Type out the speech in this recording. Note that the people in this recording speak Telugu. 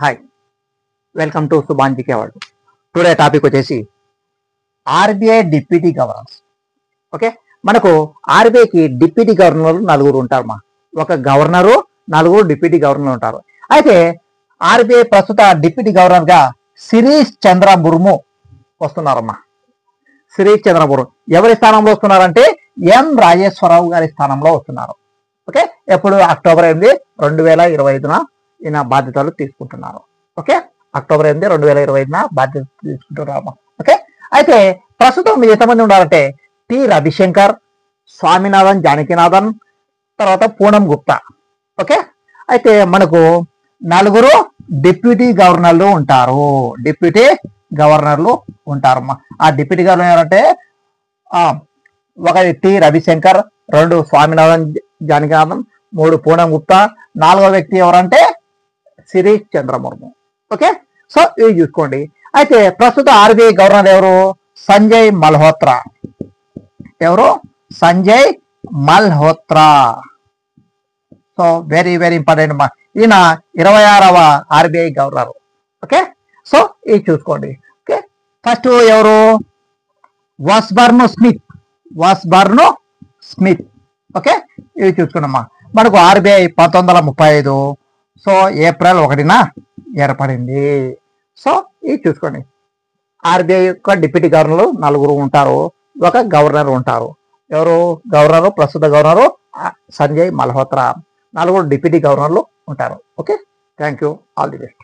Hi, welcome to Subhan GK world. Today topic వచ్చేసి ఆర్బీఐ డిప్యూటీ గవర్నర్స్. ఓకే, మనకు ఆర్బీఐకి డిప్యూటీ గవర్నర్లు నలుగురు ఉంటారమ్మా. ఒక గవర్నరు, నలుగురు డిప్యూటీ గవర్నర్లు ఉంటారు. అయితే ఆర్బీఐ ప్రస్తుత డిప్యూటీ గవర్నర్గా శిరీష్ చంద్ర ముర్ము వస్తున్నారమ్మా. శిరీష్ చంద్ర ముర్ము ఎవరి స్థానంలో వస్తున్నారంటే ఎం రాజేశ్వరరావు గారి స్థానంలో వస్తున్నారు. ఓకే, ఎప్పుడు అక్టోబర్ 8, 2025 ఈయన బాధ్యతలు తీసుకుంటున్నారు. ఓకే, అక్టోబర్ 8, 2025 బాధ్యత తీసుకుంటున్నారు. ఓకే, అయితే ప్రస్తుతం మీరు ఎంతమంది ఉండాలంటే టి రవిశంకర్, స్వామినాథన్, జానకినాథన్, తర్వాత పూనం గుప్తా. ఓకే, అయితే మనకు నలుగురు డిప్యూటీ గవర్నర్లు ఉంటారు. డిప్యూటీ గవర్నర్లు ఉంటారమ్మా. ఆ డిప్యూటీ గవర్నర్ ఎవరంటే ఒకటి టి రవిశంకర్, 2 స్వామినాథన్ జానకినాథన్, 3 పూనం గుప్తా, 4వ వ్యక్తి ఎవరంటే శిరీష్ చంద్ర ముర్ము. ఓకే, సో ఇవి చూసుకోండి. అయితే ప్రస్తుత ఆర్బీఐ గవర్నర్ ఎవరు? సంజయ్ మల్హోత్రా. ఎవరు? Sanjay Malhotra. So very very important అమ్మా. ఈయన 26వ ఆర్బీఐ గవర్నర్. ఓకే, సో ఇది చూసుకోండి. ఓకే, ఫస్ట్ ఎవరు? వాస్బర్న్ స్మిత్. వాస్బర్న్ స్మిత్. ఓకే, ఇవి చూసుకున్నామ్మా. మనకు ఆర్బీఐ 1935 సో ఏప్రిల్ 1న ఏర్పడింది. సో ఇది చూసుకోండి. ఆర్బీఐ యొక్క డిప్యూటీ గవర్నర్లు నలుగురు ఉంటారు, ఒక గవర్నర్ ఉంటారు. ఎవరు గవర్నరు? ప్రస్తుత గవర్నరు సంజయ్ మల్హోత్రా. 4 డిప్యూటీ గవర్నర్లు ఉంటారు. Okay, thank you, all the best.